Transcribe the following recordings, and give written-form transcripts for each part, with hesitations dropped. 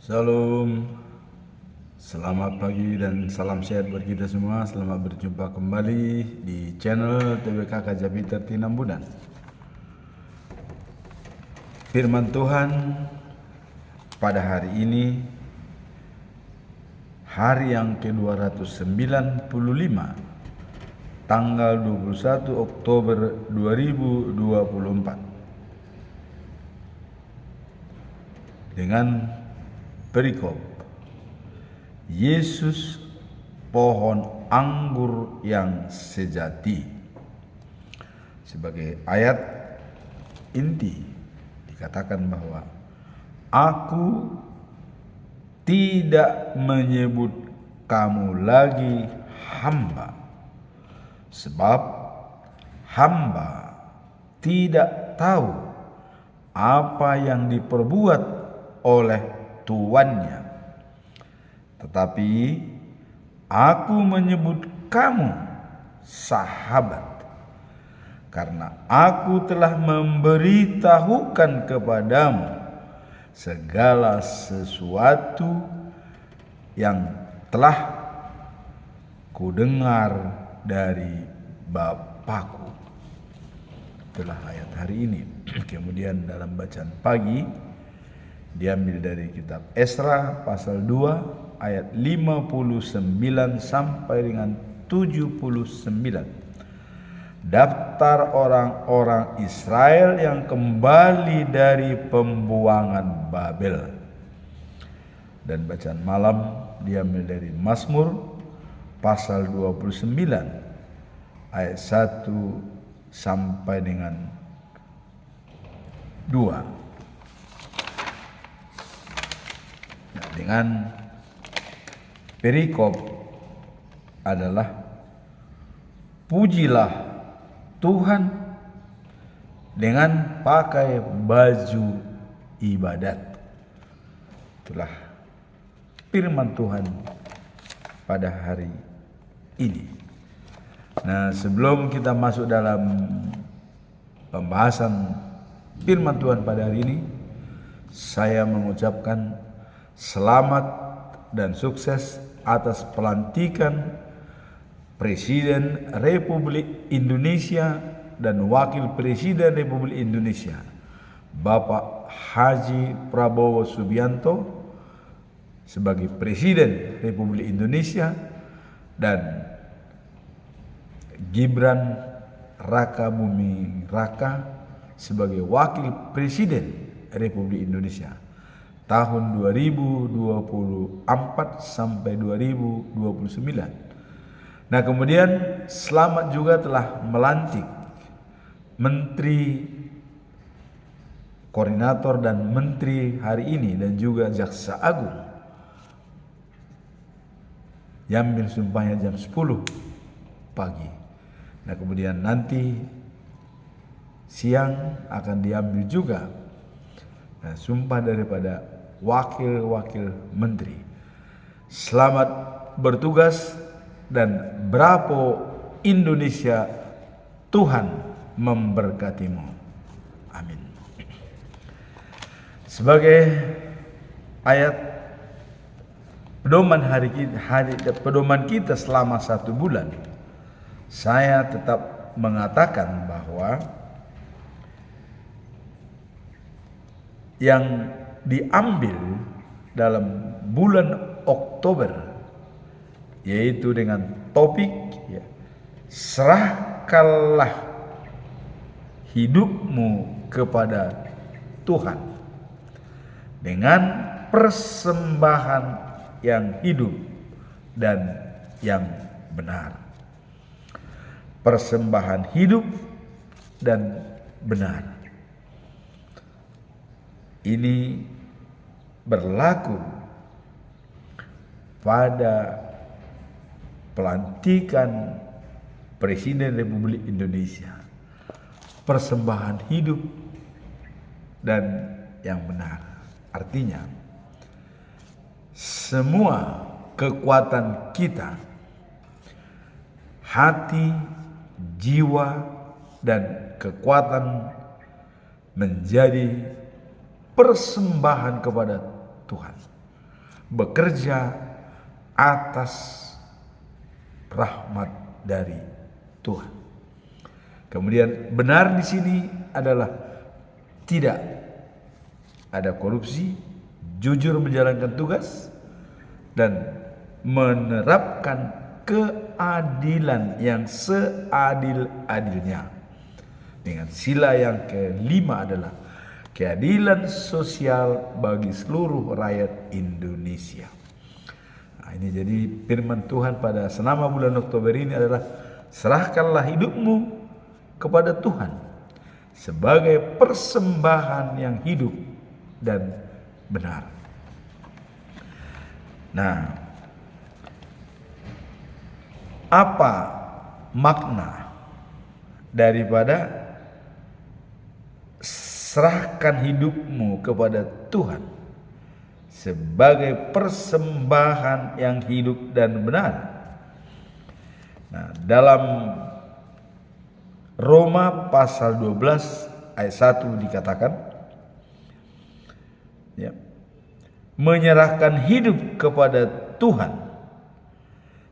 Salam, selamat pagi dan salam sehat buat kita semua. Selamat berjumpa kembali di channel TBK Kajabiter Tinambunan. Firman Tuhan pada hari ini, hari yang ke-295, tanggal 21 Oktober 2024, dengan perikop Yesus pohon anggur yang sejati. Sebagai ayat inti dikatakan bahwa aku tidak menyebut kamu lagi hamba, sebab hamba tidak tahu apa yang diperbuat oleh tuannya. Tetapi aku menyebut kamu sahabat, karena aku telah memberitahukan kepadamu segala sesuatu yang telah kudengar dari Bapakku. Itulah ayat hari ini. Kemudian dalam bacaan pagi diambil dari kitab Esra pasal 2 ayat 59 sampai dengan 79. Daftar orang-orang Israel yang kembali dari pembuangan Babel. Dan bacaan malam diambil dari Mazmur pasal 29 ayat 1 sampai dengan 2. Dengan perikop adalah pujilah Tuhan dengan pakai baju ibadat. Itulah firman Tuhan pada hari ini. Nah, sebelum kita masuk dalam pembahasan firman Tuhan pada hari ini, saya mengucapkan selamat dan sukses atas pelantikan Presiden Republik Indonesia dan Wakil Presiden Republik Indonesia, Bapak Haji Prabowo Subianto sebagai Presiden Republik Indonesia dan Gibran Raka Buming Raka sebagai Wakil Presiden Republik Indonesia tahun 2024 sampai 2029. Nah, kemudian selamat juga telah melantik Menteri Koordinator dan Menteri hari ini dan juga Jaksa Agung. Diambil sumpahnya jam 10 pagi. Nah, kemudian nanti siang akan diambil juga sumpah daripada wakil-wakil menteri. Selamat bertugas dan bravo Indonesia, Tuhan memberkatimu. Amin. Sebagai ayat pedoman kita selama 1 bulan, saya tetap mengatakan bahwa yang diambil dalam bulan Oktober yaitu dengan topik serahkanlah hidupmu kepada Tuhan dengan persembahan yang hidup dan yang benar. Persembahan hidup dan benar. Ini berlaku pada pelantikan Presiden Republik Indonesia. Persembahan hidup dan yang benar. Artinya, semua kekuatan kita, hati, jiwa, dan kekuatan menjadi persembahan kepada Tuhan. bekerja atas rahmat dari Tuhan. Kemudian benar di sini adalah tidak ada korupsi, jujur menjalankan tugas, dan menerapkan keadilan yang seadil-adilnya. Dengan sila yang kelima adalah keadilan sosial bagi seluruh rakyat Indonesia. Nah, ini jadi firman Tuhan pada selama bulan Oktober ini adalah serahkanlah hidupmu kepada Tuhan sebagai persembahan yang hidup dan benar. Nah, apa makna daripada serahkan hidupmu kepada Tuhan sebagai persembahan yang hidup dan benar? Nah, dalam Roma pasal 12 ayat 1 dikatakan, ya, menyerahkan hidup kepada Tuhan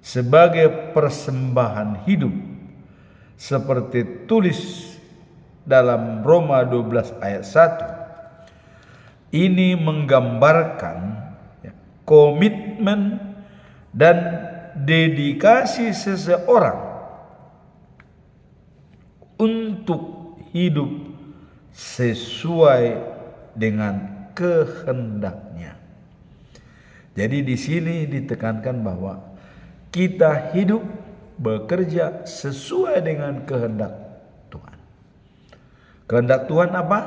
sebagai persembahan hidup, seperti tulis dalam Roma 12 ayat 1. Ini menggambarkan, ya, komitmen dan dedikasi seseorang untuk hidup sesuai dengan kehendaknya. Jadi di sini ditekankan bahwa kita hidup bekerja sesuai dengan kehendak Tuhan. Kehendak Tuhan apa?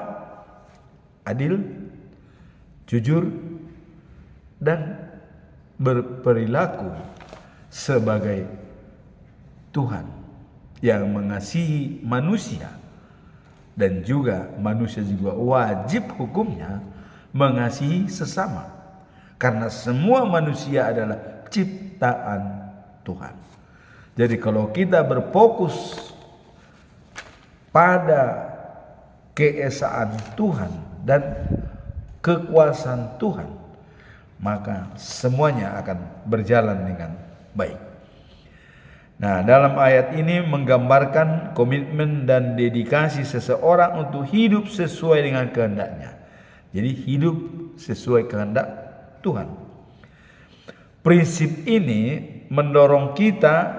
Adil, jujur, dan berperilaku sebagai Tuhan yang mengasihi manusia, dan juga manusia juga wajib hukumnya mengasihi sesama, karena semua manusia adalah ciptaan Tuhan. Jadi kalau kita berfokus pada keesaan Tuhan dan kekuasaan Tuhan, maka semuanya akan berjalan dengan baik. Nah, dalam ayat ini menggambarkan komitmen dan dedikasi seseorang untuk hidup sesuai dengan kehendaknya. Jadi hidup sesuai kehendak Tuhan. Prinsip ini mendorong kita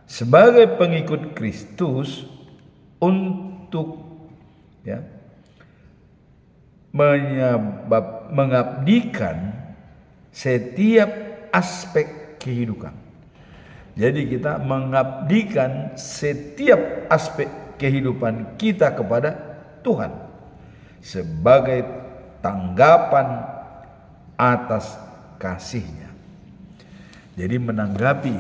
sebagai pengikut Kristus untuk, ya, mengabdikan setiap aspek kehidupan. Jadi kita mengabdikan setiap aspek kehidupan kita kepada Tuhan sebagai tanggapan atas kasih-Nya. Jadi menanggapi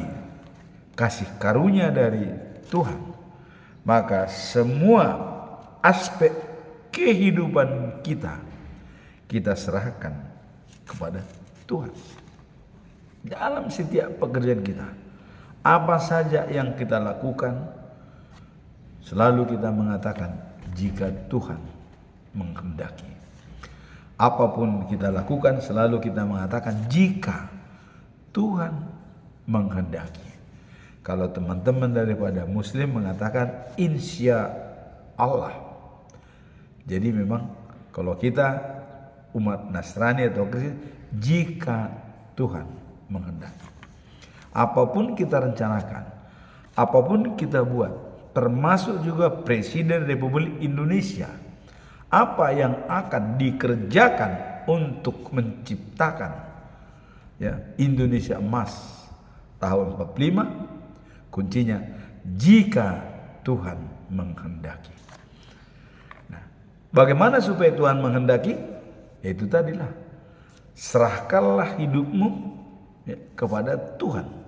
kasih karunia dari Tuhan, maka semua aspek kehidupan kita serahkan kepada Tuhan. Dalam setiap pekerjaan kita, apa saja yang kita lakukan, selalu kita mengatakan jika Tuhan menghendaki. Apapun kita lakukan, selalu kita mengatakan jika Tuhan menghendaki. Kalau teman-teman daripada Muslim mengatakan insya Allah. Jadi memang kalau kita umat Nasrani atau Kristen, jika Tuhan menghendaki. Apapun kita rencanakan, apapun kita buat, termasuk juga Presiden Republik Indonesia, apa yang akan dikerjakan untuk menciptakan, ya, Indonesia emas tahun 45, kuncinya jika Tuhan menghendaki. Nah, bagaimana supaya Tuhan menghendaki? Yaitu tadilah, serahkanlah hidupmu, ya, kepada Tuhan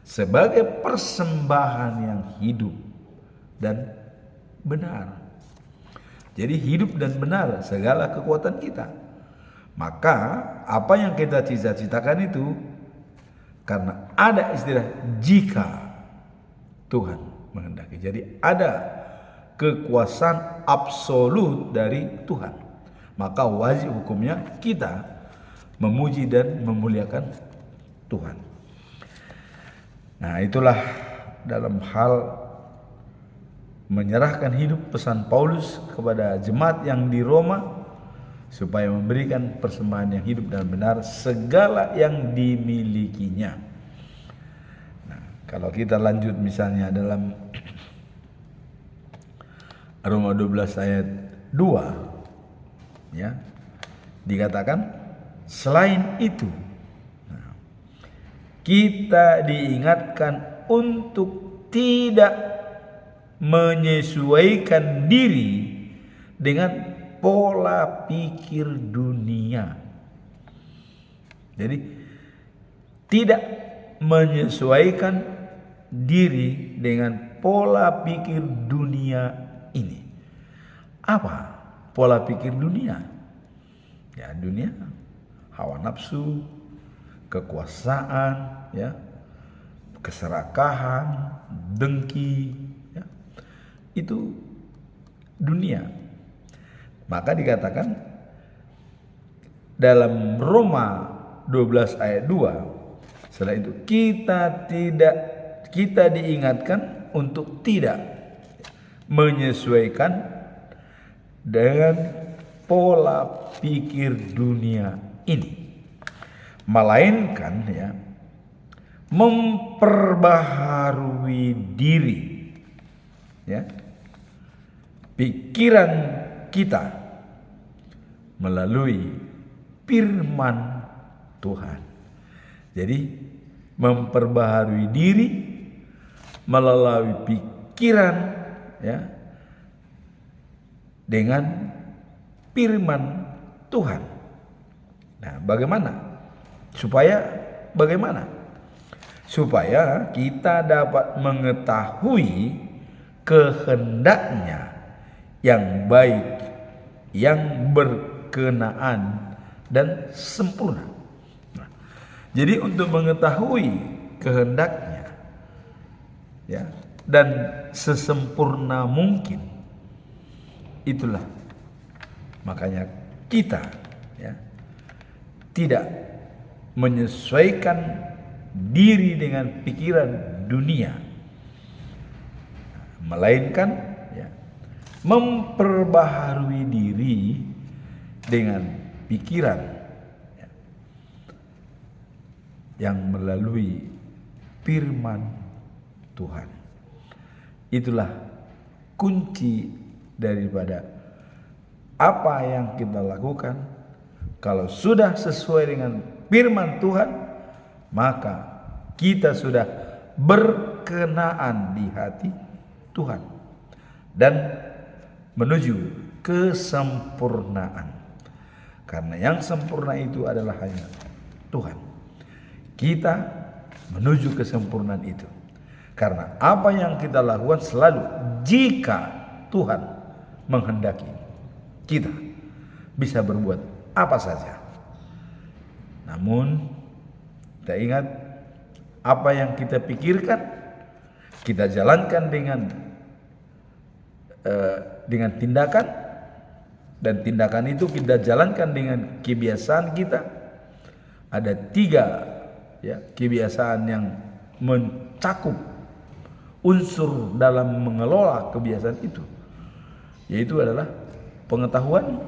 sebagai persembahan yang hidup dan benar. Jadi hidup dan benar segala kekuatan kita. Maka apa yang kita cita-citakan itu, karena ada istilah jika Tuhan menghendaki. Jadi ada kekuasaan absolut dari Tuhan. Maka wajib hukumnya kita memuji dan memuliakan Tuhan. Nah, itulah dalam hal menyerahkan hidup pesan Paulus kepada jemaat yang di Roma, supaya memberikan persembahan yang hidup dan benar segala yang dimilikinya. Nah, kalau kita lanjut misalnya dalam Roma 12 ayat 2, ya, dikatakan selain itu, nah, kita diingatkan untuk tidak menyesuaikan diri dengan pola pikir dunia. Jadi tidak menyesuaikan diri dengan pola pikir dunia ini. Apa pola pikir dunia? Ya, dunia hawa nafsu, kekuasaan, ya, keserakahan, dengki, ya. Itu dunia. Maka dikatakan dalam Roma 12 ayat 2, setelah itu kita diingatkan untuk tidak menyesuaikan dengan pola pikir dunia ini, melainkan, ya, memperbaharui diri, ya, pikiran kita melalui firman Tuhan. Jadi memperbaharui diri melalui pikiran, ya, dengan firman Tuhan. Nah, bagaimana? Supaya kita dapat mengetahui kehendaknya yang baik, yang berkenaan dan sempurna. Nah, jadi untuk mengetahui kehendaknya, ya, dan sesempurna mungkin, itulah makanya kita, ya, tidak menyesuaikan diri dengan pikiran dunia, melainkan, ya, memperbaharui diri dengan pikiran, ya, yang melalui firman Tuhan. Itulah kunci daripada apa yang kita lakukan. Kalau sudah sesuai dengan firman Tuhan, maka kita sudah berkenaan di hati Tuhan dan menuju kesempurnaan. Karena yang sempurna itu adalah hanya Tuhan. Kita menuju kesempurnaan itu. Karena apa yang kita lakukan selalu jika Tuhan menghendaki, kita bisa berbuat apa saja. Namun kita ingat, apa yang kita pikirkan, kita jalankan dengan tindakan, dan tindakan itu kita jalankan dengan kebiasaan kita. Ada 3, ya, kebiasaan yang mencakup unsur dalam mengelola kebiasaan itu, yaitu adalah pengetahuan,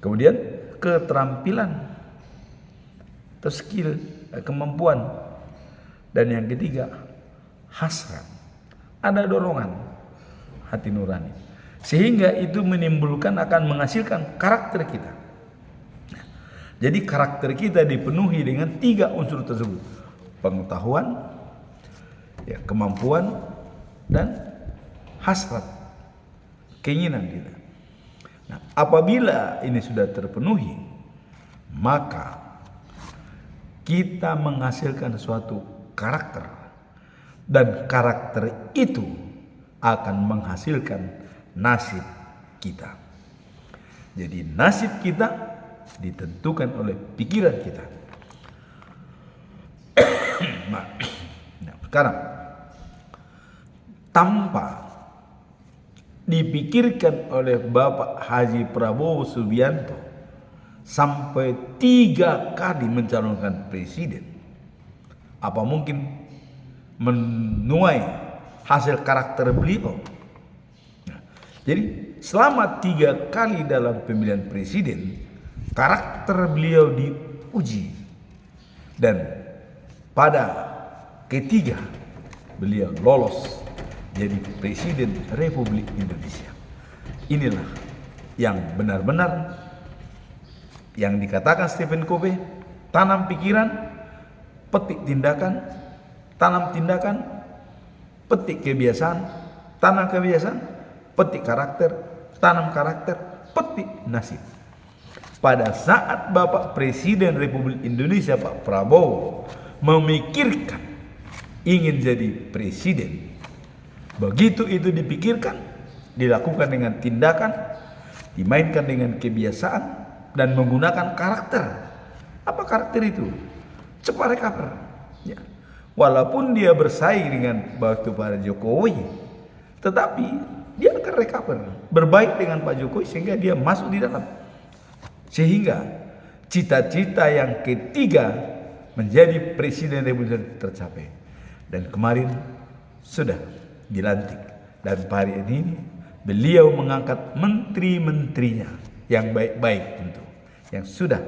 kemudian keterampilan atau skill, kemampuan, dan yang ketiga hasrat. Ada dorongan hati nurani, sehingga itu akan menghasilkan karakter kita. Jadi karakter kita dipenuhi dengan 3 unsur tersebut: pengetahuan, ya, kemampuan, dan hasrat, keinginan kita. Nah, apabila ini sudah terpenuhi, maka kita menghasilkan suatu karakter, dan karakter itu akan menghasilkan nasib kita. Jadi nasib kita ditentukan oleh pikiran kita. Nah, sekarang tanpa dipikirkan oleh Bapak Haji Prabowo Subianto sampai 3 kali mencalonkan presiden. Apa mungkin menuai hasil karakter beliau? Nah, jadi selama 3 kali dalam pemilihan presiden, karakter beliau diuji. Dan pada ketiga, beliau lolos jadi Presiden Republik Indonesia. Inilah yang benar-benar yang dikatakan Stephen Covey, tanam pikiran, petik tindakan, tanam tindakan, petik kebiasaan, tanam kebiasaan, petik karakter, tanam karakter, petik nasib. Pada saat Bapak Presiden Republik Indonesia Pak Prabowo memikirkan ingin jadi presiden, begitu itu dipikirkan, dilakukan dengan tindakan, dimainkan dengan kebiasaan, dan menggunakan karakter. Apa karakter itu? Cepat recover. Ya. Walaupun dia bersaing dengan waktu Pak Jokowi, tetapi dia akan recover, berbaik dengan Pak Jokowi sehingga dia masuk di dalam. Sehingga cita-cita yang ketiga menjadi Presiden Republik tercapai. Dan kemarin sudah dilantik. Dan hari ini beliau mengangkat menteri-menterinya yang baik-baik tentu, yang sudah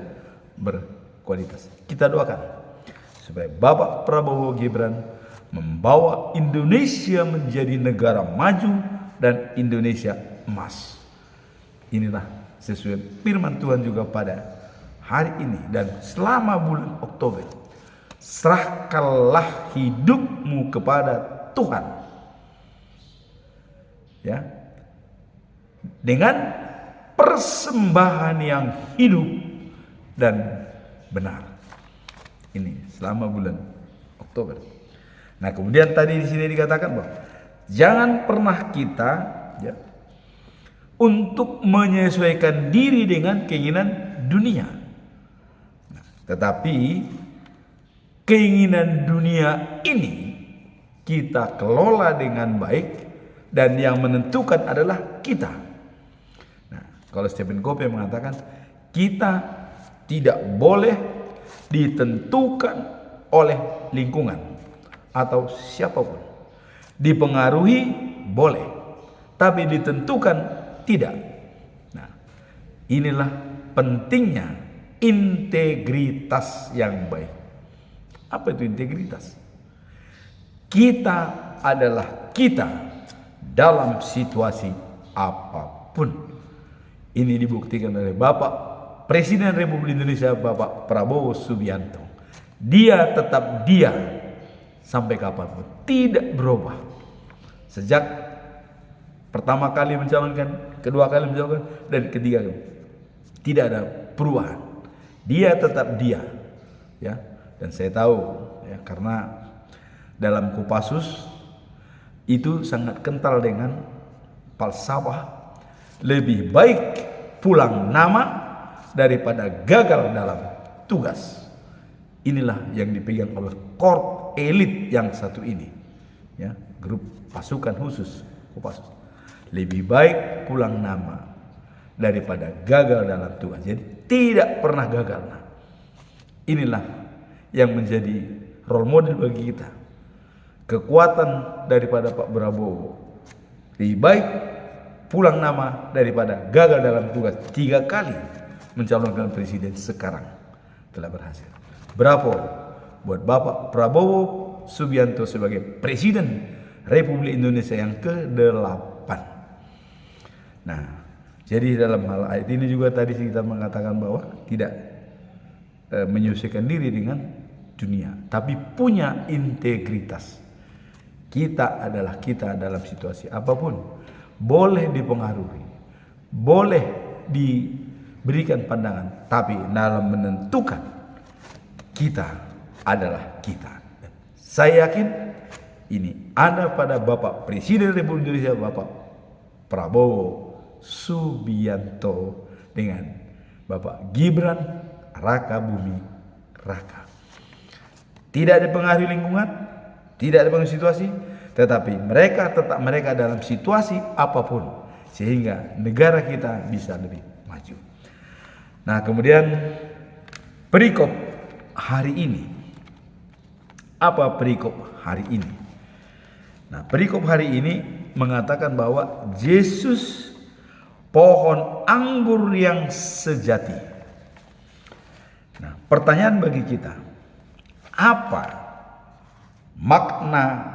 berkualitas. Kita doakan supaya Bapak Prabowo Gibran membawa Indonesia menjadi negara maju dan Indonesia emas. Inilah sesuai firman Tuhan juga pada hari ini dan selama bulan Oktober. Serahkanlah hidupmu kepada Tuhan, ya, dengan persembahan yang hidup dan benar. Ini selama bulan Oktober. Nah, kemudian tadi di sini dikatakan bahwa jangan pernah kita, ya, untuk menyesuaikan diri dengan keinginan dunia. Nah, tetapi keinginan dunia ini kita kelola dengan baik dan yang menentukan adalah kita. Nah, kalau Stephen Covey mengatakan kita tidak boleh ditentukan oleh lingkungan atau siapapun. Dipengaruhi boleh, tapi ditentukan tidak. Nah, inilah pentingnya integritas yang baik. Apa itu integritas? Kita adalah kita dalam situasi apapun. Ini dibuktikan oleh Bapak Presiden Republik Indonesia Bapak Prabowo Subianto. Dia tetap dia sampai kapanpun, tidak berubah. Sejak pertama kali mencalonkan, kedua kali mencalonkan, dan ketiga kali, tidak ada perubahan. Dia tetap dia, ya. Dan saya tahu, ya, karena dalam Kopassus itu sangat kental dengan falsafah lebih baik pulang nama daripada gagal dalam tugas. Inilah yang dipegang oleh korp elit yang satu ini, ya, grup pasukan khusus Kopassus. Lebih baik pulang nama daripada gagal dalam tugas. Jadi tidak pernah gagal. Nah, inilah yang menjadi role model bagi kita. Kekuatan daripada Pak Prabowo. Lebih baik pulang nama daripada gagal dalam tugas. 3 kali mencalonkan presiden, sekarang telah berhasil. Bravo buat Bapak Prabowo Subianto sebagai Presiden Republik Indonesia yang ke-8. Nah, jadi dalam hal ayat ini juga tadi kita mengatakan bahwa tidak menyesuaikan diri dengan dunia, tapi punya integritas. Kita adalah kita dalam situasi apapun. Boleh dipengaruhi, boleh diberikan pandangan, tapi dalam menentukan kita adalah kita. Saya yakin ini ada pada Bapak Presiden Republik Indonesia Bapak Prabowo Subianto dengan Bapak Gibran Raka Buming Raka. Tidak dipengaruhi lingkungan, tidak dipengaruhi situasi, tetapi mereka tetap mereka dalam situasi apapun, sehingga negara kita bisa lebih maju. Nah, kemudian perikop hari ini. Apa perikop hari ini? Nah, perikop hari ini mengatakan bahwa Yesus pohon anggur yang sejati. Nah, pertanyaan bagi kita, apa makna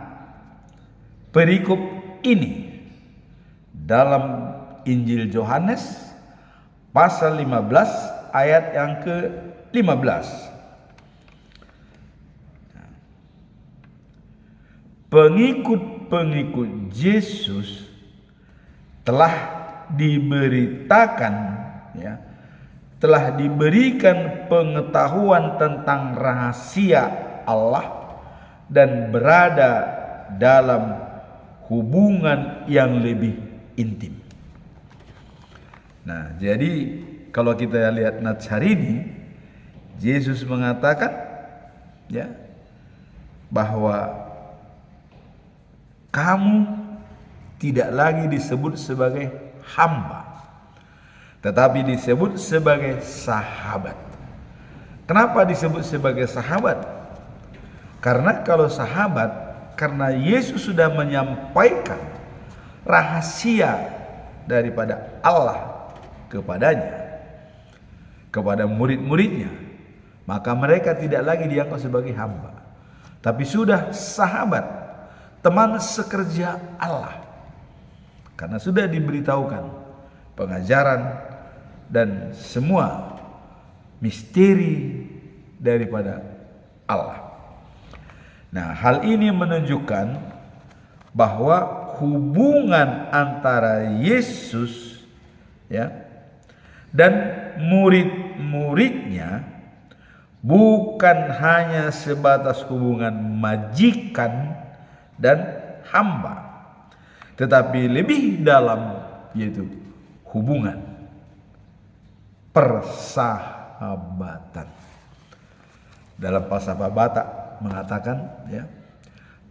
perikop ini dalam Injil Yohanes pasal 15 ayat yang ke-15? Pengikut-pengikut Yesus telah diberitakan, ya, telah diberikan pengetahuan tentang rahasia Allah dan berada dalam hubungan yang lebih intim. Nah, jadi kalau kita lihat nats hari ini, Yesus mengatakan, ya, bahwa kamu tidak lagi disebut sebagai hamba, tetapi disebut sebagai sahabat. Kenapa disebut sebagai sahabat? Karena kalau sahabat, karena Yesus sudah menyampaikan rahasia daripada Allah kepadanya, kepada murid-muridnya, maka mereka tidak lagi dianggap sebagai hamba, tapi sudah sahabat, teman sekerja Allah, karena sudah diberitahukan pengajaran dan semua misteri daripada Allah. Nah, hal ini menunjukkan bahwa hubungan antara Yesus, ya, dan murid-muridnya bukan hanya sebatas hubungan majikan dan hamba, tetapi lebih dalam, yaitu hubungan persahabatan. Dalam bahasa Batak mengatakan, ya,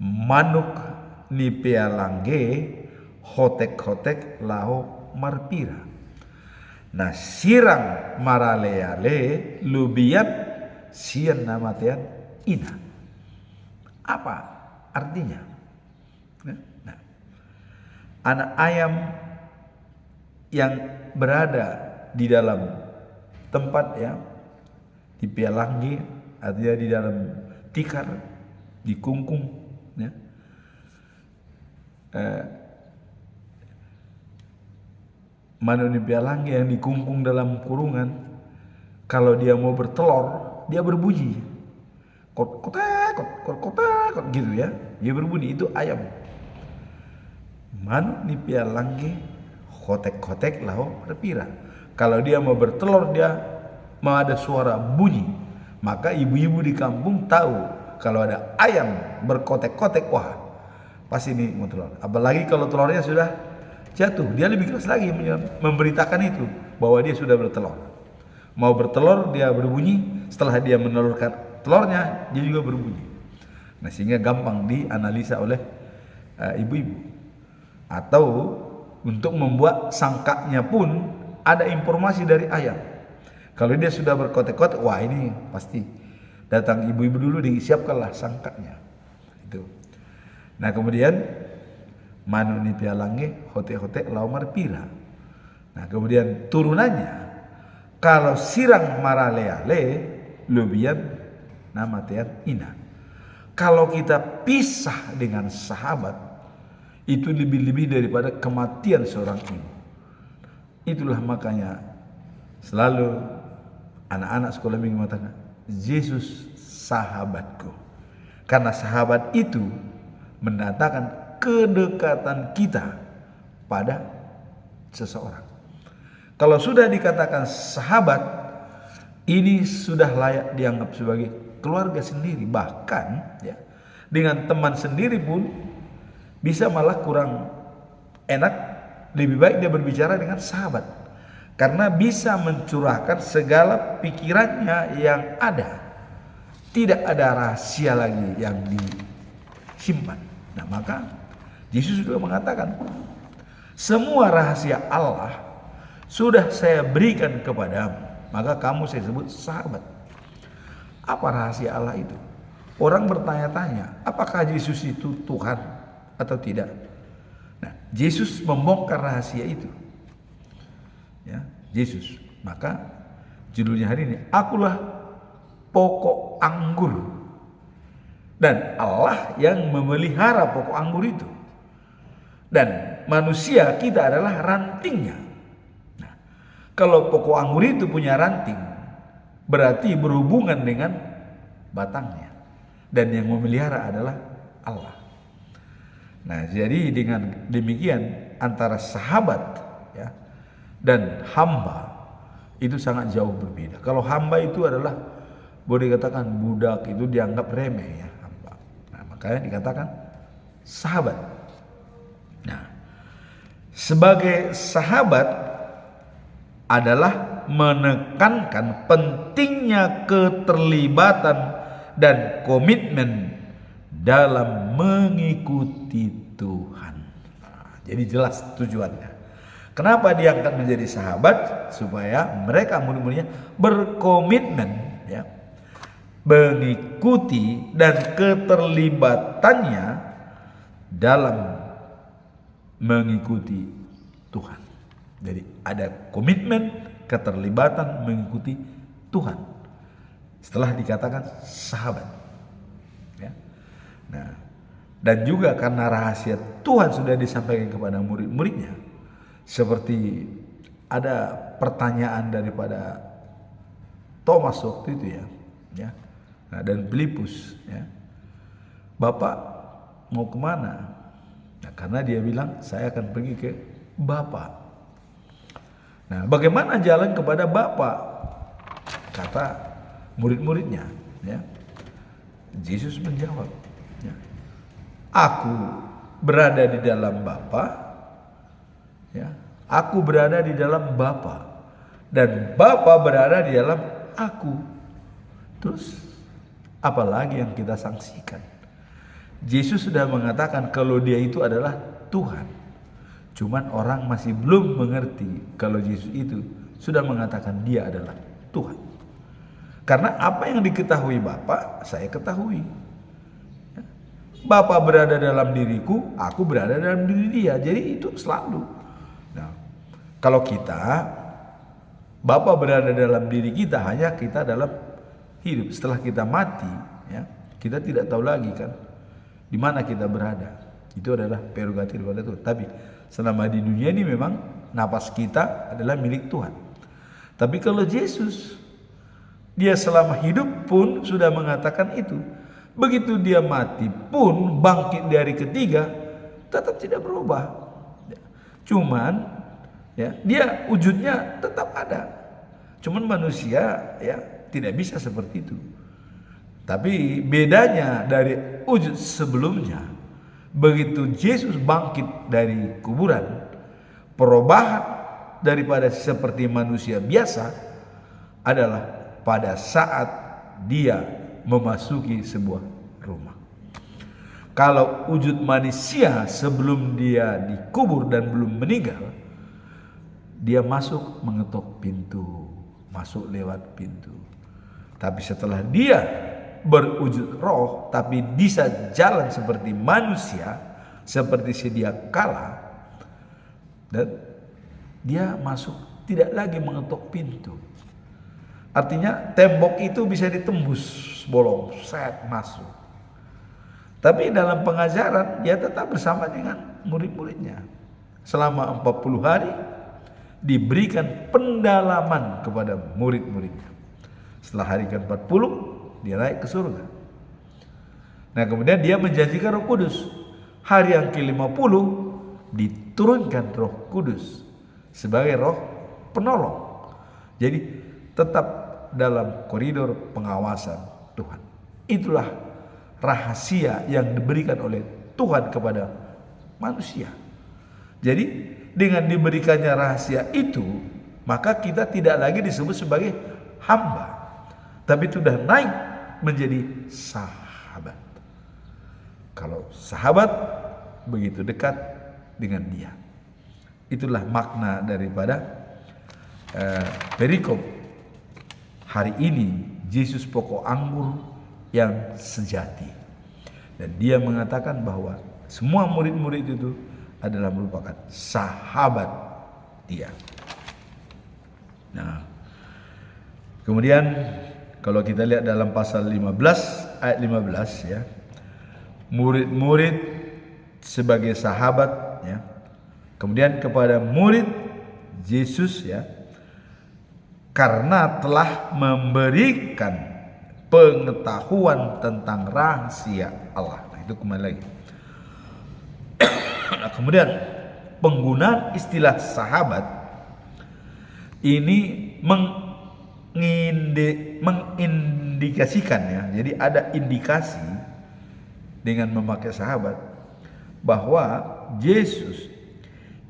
manuk nipea langge hotek-hotek lao marpira. Nah, sirang maraleale lubiat sian namatian ina. Apa artinya? Nah, anak ayam yang berada di dalam tempat, ya, di pialanggi, artinya di dalam tikar, di kungkung, ya, manuk di pialanggi yang dikungkung dalam kurungan, kalau dia mau bertelur, dia berbunyi kotek gitu, ya, dia berbunyi, itu ayam. Manuk ni pialangge kotek-kotek lau berpira. Kalau dia mau bertelur, dia mau ada suara bunyi, maka ibu-ibu di kampung tahu kalau ada ayam berkotek-kotek, wah pasti ini mau telur. Apalagi kalau telurnya sudah jatuh, dia lebih keras lagi memberitakan itu bahwa dia sudah bertelur. Mau bertelur, dia berbunyi. Setelah dia menelurkan telurnya, dia juga berbunyi. Nah, sehingga gampang dianalisa oleh ibu-ibu. Atau untuk membuat sangkanya pun ada informasi dari ayam. Kalau dia sudah berkotek-kotek, wah ini pasti datang ibu-ibu dulu, disiapkanlah sangkanya. Itu. Nah, kemudian manuk ni pialange hotek-hotek lau marpira. Nah, kemudian turunannya, kalau sirang maraleale lubian namatian ina. Kalau kita pisah dengan sahabat, itu lebih-lebih daripada kematian seorang ibu. Itulah makanya selalu anak-anak sekolah minggu mengatakan, Yesus sahabatku. Karena sahabat itu mendatangkan kedekatan kita pada seseorang. Kalau sudah dikatakan sahabat, ini sudah layak dianggap sebagai keluarga sendiri. Bahkan, ya, dengan teman sendiri pun bisa malah kurang enak. Lebih baik dia berbicara dengan sahabat, karena bisa mencurahkan segala pikirannya yang ada. Tidak ada rahasia lagi yang disimpan. Nah, maka Yesus juga mengatakan, semua rahasia Allah sudah saya berikan kepadamu, maka kamu saya sebut sahabat. Apa rahasia Allah itu? Orang bertanya-tanya, apakah Yesus itu Tuhan atau tidak? Nah, Yesus membongkar rahasia itu. Ya, Yesus. Maka judulnya hari ini, akulah pokok anggur. Dan Allah yang memelihara pokok anggur itu. Dan manusia kita adalah rantingnya. Nah, kalau pokok anggur itu punya ranting, berarti berhubungan dengan batangnya. Dan yang memelihara adalah Allah. Nah, jadi dengan demikian antara sahabat ya dan hamba itu sangat jauh berbeda. Kalau hamba itu adalah boleh dikatakan budak, itu dianggap remeh ya hamba. Nah, makanya dikatakan sahabat. Nah, sebagai sahabat adalah menekankan pentingnya keterlibatan dan komitmen dalam mengikuti Tuhan. Nah, jadi jelas tujuannya. Kenapa diangkat menjadi sahabat? Supaya mereka murid-muridnya berkomitmen ya, mengikuti dan keterlibatannya dalam mengikuti Tuhan. Jadi ada komitmen, keterlibatan mengikuti Tuhan. Setelah dikatakan sahabat. Ya. Nah, dan juga karena rahasia Tuhan sudah disampaikan kepada murid-muridnya. Seperti ada pertanyaan daripada Thomas waktu itu ya. Nah, dan Filipus ya. Bapak mau kemana? Nah, karena dia bilang saya akan pergi ke Bapa. Nah, bagaimana jalan kepada Bapa? Kata murid-muridnya ya. Yesus menjawab ya, aku berada di dalam Bapa ya, aku berada di dalam Bapa dan Bapa berada di dalam aku. Terus apalagi yang kita saksikan? Yesus sudah mengatakan kalau dia itu adalah Tuhan. Cuman orang masih belum mengerti kalau Yesus itu sudah mengatakan dia adalah Tuhan. Karena apa yang diketahui Bapa, saya ketahui. Bapa berada dalam diriku, aku berada dalam diri dia. Jadi itu selalu. Nah, kalau kita, Bapa berada dalam diri kita, hanya kita dalam hidup. Setelah kita mati, ya, kita tidak tahu lagi kan di mana kita berada. Itu adalah prerogatif daripada Tuhan. Tapi selama di dunia ini memang napas kita adalah milik Tuhan. Tapi kalau Yesus, dia selama hidup pun sudah mengatakan itu. Begitu dia mati pun bangkit dari ketiga tetap tidak berubah. Cuman ya, dia wujudnya tetap ada. Cuman manusia ya tidak bisa seperti itu. Tapi bedanya dari wujud sebelumnya, begitu Yesus bangkit dari kuburan, perubahan daripada seperti manusia biasa adalah pada saat dia memasuki sebuah rumah. Kalau wujud manusia sebelum dia dikubur dan belum meninggal, dia masuk mengetuk pintu, masuk lewat pintu. Tapi setelah dia berwujud roh, tapi bisa jalan seperti manusia, seperti sedia kala, dan dia masuk tidak lagi mengetuk pintu. Artinya tembok itu bisa ditembus, bolong, set, masuk. Tapi dalam pengajaran dia tetap bersama dengan murid-muridnya. Selama 40 hari diberikan pendalaman kepada murid-muridnya. Setelah hari ke-40 dia naik ke surga. Nah, kemudian dia menjanjikan Roh Kudus. Hari yang ke-50 diturunkan Roh Kudus sebagai roh penolong. Jadi tetap dalam koridor pengawasan Tuhan. Itulah rahasia yang diberikan oleh Tuhan kepada manusia. Jadi dengan diberikannya rahasia itu, maka kita tidak lagi disebut sebagai hamba, tapi sudah naik menjadi sahabat. Kalau sahabat begitu dekat dengan dia. Itulah makna daripada perikop hari ini Yesus pokok anggur yang sejati. Dan dia mengatakan bahwa semua murid-murid itu adalah merupakan sahabat dia. Nah, kemudian kalau kita lihat dalam pasal 15 ayat 15 ya, murid-murid sebagai sahabat ya. Kemudian kepada murid Yesus ya, karena telah memberikan pengetahuan tentang rahasia Allah. Nah, itu kembali lagi. Nah, kemudian penggunaan istilah sahabat ini mengindikasikan ya. Jadi ada indikasi dengan memakai sahabat bahwa Yesus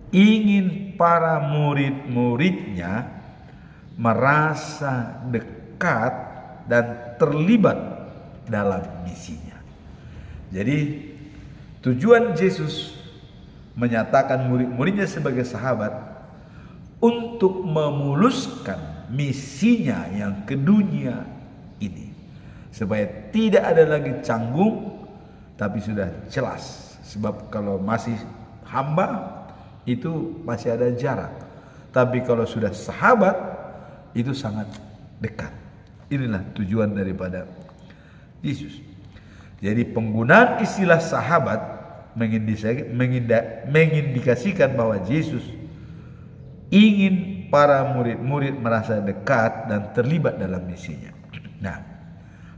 ingin para murid-muridnya merasa dekat dan terlibat dalam misinya. Jadi tujuan Yesus menyatakan murid-muridnya sebagai sahabat untuk memuluskan misinya yang ke dunia ini, supaya tidak ada lagi canggung tapi sudah jelas. Sebab kalau masih hamba itu masih ada jarak, tapi kalau sudah sahabat itu sangat dekat. Inilah tujuan daripada Yesus. Jadi penggunaan istilah sahabat mengindikasikan bahwa Yesus ingin para murid-murid merasa dekat dan terlibat dalam misinya. Nah,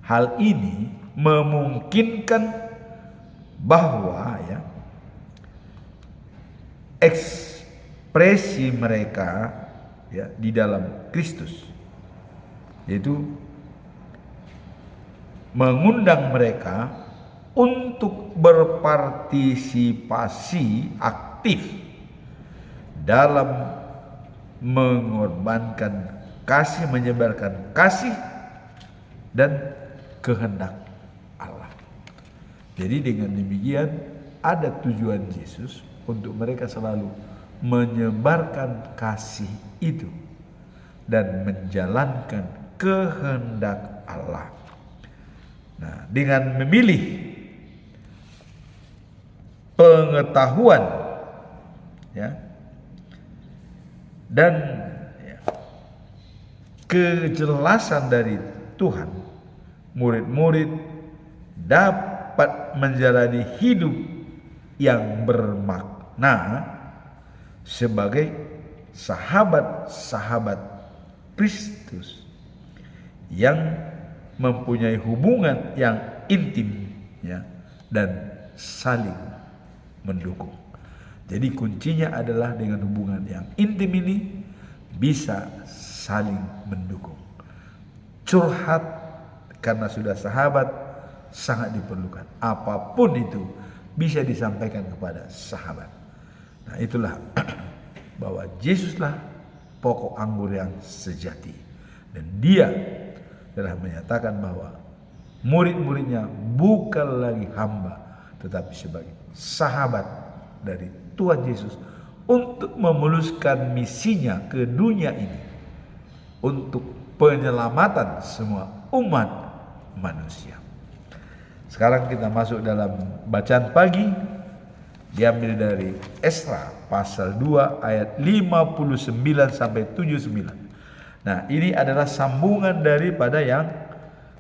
hal ini memungkinkan bahwa ya, ekspresi mereka ya di dalam Kristus, yaitu mengundang mereka untuk berpartisipasi aktif dalam mengorbankan kasih, menyebarkan kasih dan kehendak Allah. Jadi dengan demikian ada tujuan Yesus untuk mereka selalu menyebarkan kasih itu dan menjalankan kehendak Allah. Nah, dengan memilih pengetahuan ya dan ya, kejelasan dari Tuhan, murid-murid dapat menjalani hidup yang bermakna sebagai sahabat-sahabat Kristus yang mempunyai hubungan yang intim ya dan saling mendukung. Jadi kuncinya adalah dengan hubungan yang intim ini bisa saling mendukung. Curhat karena sudah sahabat sangat diperlukan. Apapun itu bisa disampaikan kepada sahabat. Nah, itulah bahwa Yesuslah pokok anggur yang sejati, dan dia telah menyatakan bahwa murid-muridnya bukan lagi hamba tetapi sebagai sahabat dari Tuhan Yesus untuk memuluskan misinya ke dunia ini untuk penyelamatan semua umat manusia. Sekarang kita masuk dalam bacaan pagi, diambil dari Esra pasal 2 ayat 59 sampai 79. Nah, ini adalah sambungan daripada yang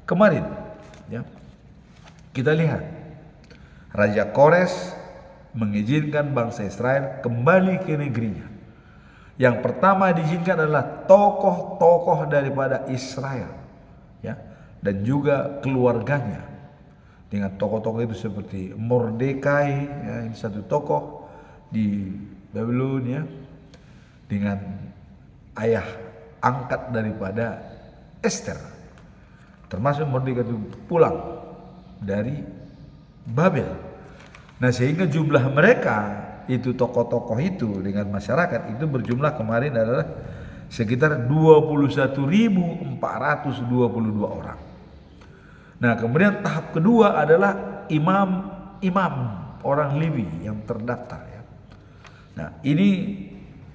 kemarin ya. Kita lihat Raja Kores mengizinkan bangsa Israel kembali ke negerinya. Yang pertama diizinkan adalah tokoh-tokoh daripada Israel ya, dan juga keluarganya. Dengan tokoh-tokoh itu seperti Mordekai ya, ini satu tokoh di Babylon ya, dengan ayah angkat daripada Esther, termasuk Mordekai itu pulang dari Babel. Nah, sehingga jumlah mereka itu tokoh-tokoh itu dengan masyarakat itu berjumlah kemarin adalah sekitar 21.422 orang. Nah, kemudian tahap kedua adalah imam orang Lewi yang terdaftar ya. Nah, ini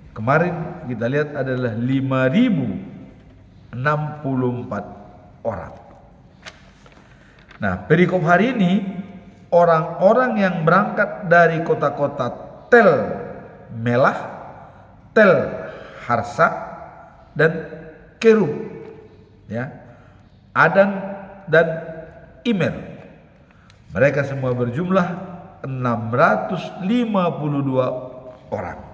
kemarin kita lihat adalah 5.000 64 orang. Nah, perikop hari ini orang-orang yang berangkat dari kota-kota Tel Melah, Tel Harsa, dan Kerub, ya, Adan dan Imer. Mereka semua berjumlah 652 orang.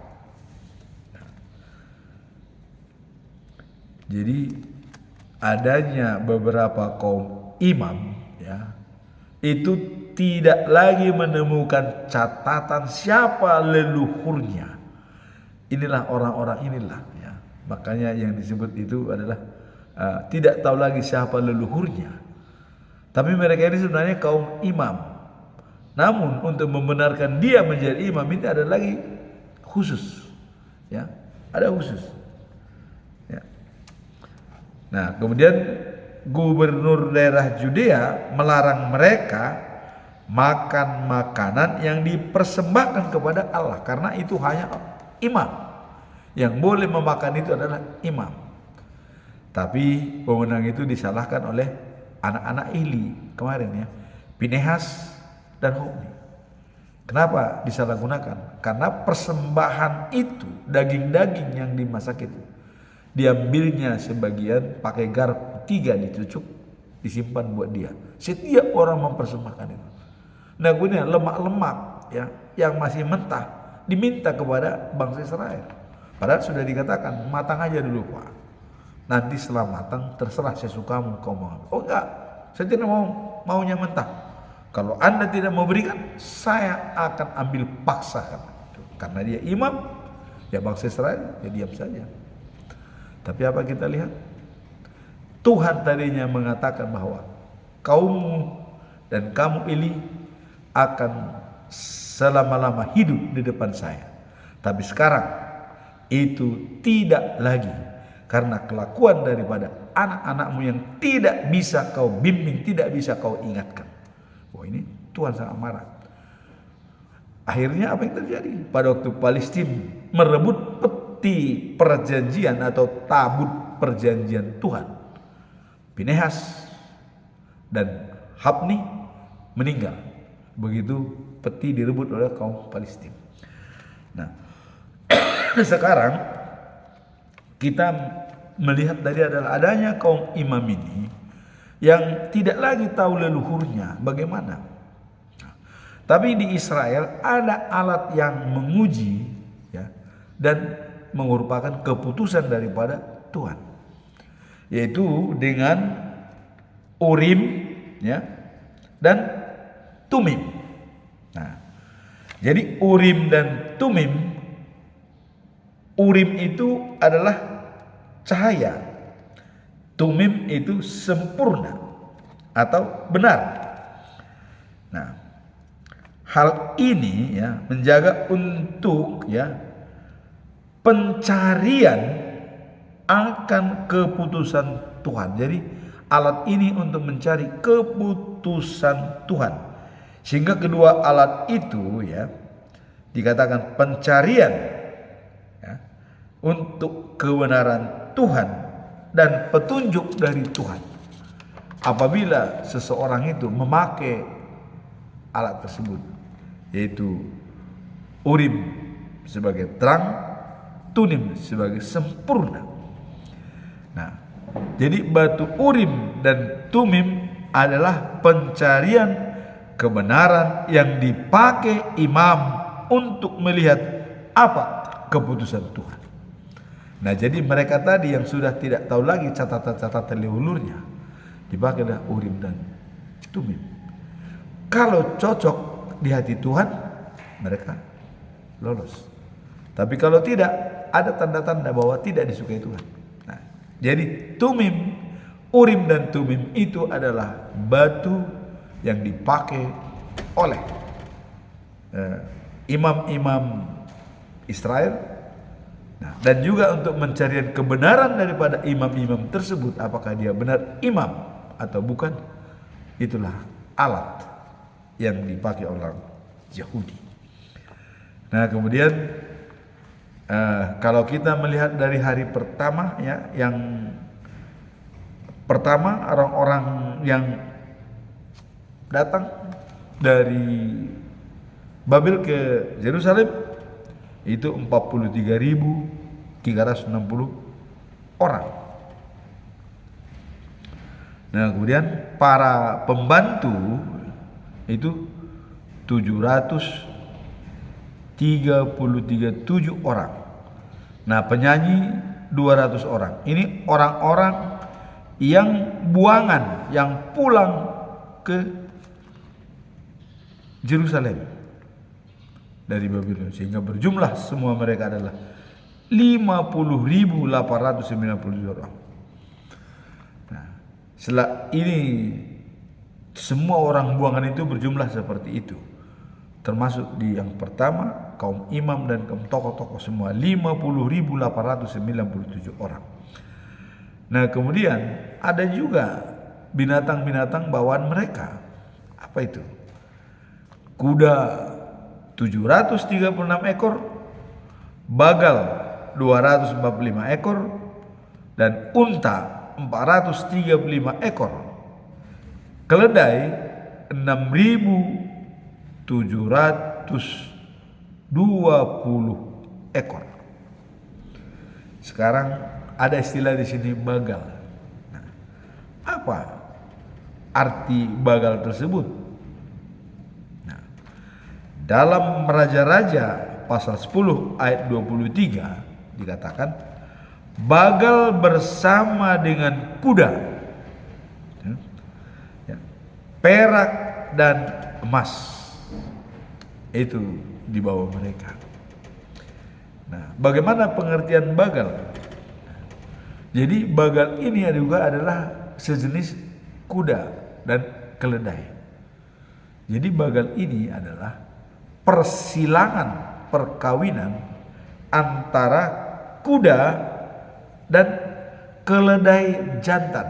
Jadi adanya beberapa kaum imam, ya, itu tidak lagi menemukan catatan siapa leluhurnya. Inilah orang-orang inilah, ya. Makanya yang disebut itu adalah tidak tahu lagi siapa leluhurnya. Tapi mereka ini sebenarnya kaum imam. Namun untuk membenarkan dia menjadi imam ini ada lagi khusus, ya, ada khusus. Ya. Nah, kemudian gubernur daerah Judea melarang mereka makan makanan yang dipersembahkan kepada Allah, karena itu hanya imam yang boleh memakan, itu adalah imam. Tapi pemenang itu disalahkan oleh anak-anak Eli kemarin, ya, Pinehas dan Hofni. Kenapa disalahgunakan? Karena persembahan itu, daging-daging yang dimasak itu, diambilnya sebagian pakai garpu 3 dicucuk, disimpan buat dia. Setiap orang mempersembahkan itu. Nah, kemudian lemak-lemak, ya, yang masih mentah diminta kepada bangsa Israel. Padahal sudah dikatakan matang aja dulu, Pak. Nanti setelah matang terserah sesukamu kau mau. Oh enggak, saya tidak maunya mentah. Kalau Anda tidak mau berikan, saya akan ambil paksa, karena dia imam, ya bangsa Israel, ya diam saja. Tapi apa kita lihat? Tuhan tadinya mengatakan bahwa kaummu dan kamu Eli akan selama-lama hidup di depan saya. Tapi sekarang itu tidak lagi, karena kelakuan daripada anak-anakmu yang tidak bisa kau bimbing, tidak bisa kau ingatkan. Wah, ini Tuhan sangat marah. Akhirnya apa yang terjadi? Pada waktu Palestina merebut peti perjanjian atau tabut perjanjian Tuhan, Pinehas dan Hofni meninggal. Begitu peti direbut oleh kaum Palestina. Nah, sekarang kita melihat dari adalah adanya kaum imam ini yang tidak lagi tahu leluhurnya bagaimana. Tapi di Israel ada alat yang menguji, ya, dan merupakan keputusan daripada Tuhan, yaitu dengan Urim, ya, dan Tumim. Nah, jadi Urim dan Tumim, Urim itu adalah cahaya, Tumim itu sempurna atau benar. Nah, hal ini, ya, menjaga untuk, ya, pencarian akan keputusan Tuhan. Jadi alat ini untuk mencari keputusan Tuhan. Sehingga kedua alat itu, ya, dikatakan pencarian, ya, untuk kebenaran Tuhan dan petunjuk dari Tuhan. Apabila seseorang itu memakai alat tersebut, yaitu Urim sebagai terang, Tumim sebagai sempurna. Nah, jadi batu Urim dan Tumim adalah pencarian kebenaran yang dipakai imam untuk melihat apa keputusan Tuhan. Nah, jadi mereka tadi yang sudah tidak tahu lagi catatan-catatan leluhurnya, dipakailah Urim dan Tumim. Kalau cocok di hati Tuhan, mereka lolos. Tapi kalau tidak, ada tanda-tanda bahwa tidak disukai Tuhan. Nah, jadi Tumim, Urim dan Tumim itu adalah batu yang dipakai oleh imam-imam Israel. Nah, dan juga untuk mencari kebenaran daripada imam-imam tersebut, apakah dia benar imam atau bukan, itulah alat yang dipakai orang Yahudi. Nah, kemudian kalau kita melihat dari hari pertama, ya, yang Pertama, orang-orang yang datang dari Babel ke Yerusalem itu 43.360 orang. Nah, kemudian para pembantu itu 737 orang. Nah, penyanyi 200 orang. Ini orang-orang yang buangan, yang pulang ke Yerusalem dari Babylon, sehingga berjumlah semua mereka adalah 50.897 orang. Nah, setelah ini semua orang buangan itu berjumlah seperti itu, termasuk di yang pertama kaum imam dan kaum tokoh-tokoh semua 50.897 orang. Nah, kemudian ada juga binatang-binatang bawaan mereka. Apa itu? Kuda 736 ekor, bagal 245 ekor, dan unta 435 ekor. Keledai 6.720 ekor. Sekarang ada istilah di sini bagal. Nah, apa arti bagal tersebut? Nah, dalam Raja-Raja pasal 10 ayat 23 dikatakan bagal bersama dengan kuda, perak dan emas itu dibawa mereka. Nah, bagaimana pengertian bagal? Jadi bagal ini juga adalah sejenis kuda dan keledai. Jadi bagal ini adalah persilangan perkawinan antara kuda dan keledai jantan.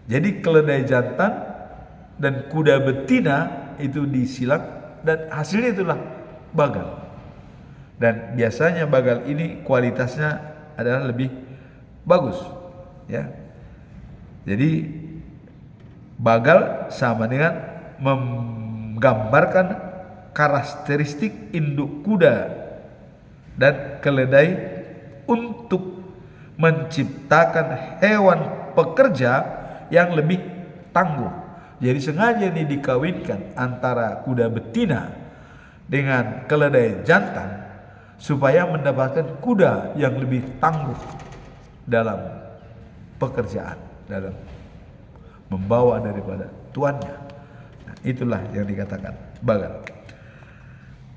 Jadi keledai jantan dan kuda betina itu disilang dan hasilnya itulah bagal. Dan biasanya bagal ini kualitasnya adalah lebih bagus, ya. Jadi bagal sama dengan menggambarkan karakteristik induk kuda dan keledai untuk menciptakan hewan pekerja yang lebih tangguh. Jadi sengaja ini dikawinkan antara kuda betina dengan keledai jantan supaya mendapatkan kuda yang lebih tangguh dalam pekerjaan, dalam membawa daripada tuannya. Nah, itulah yang dikatakan bagal.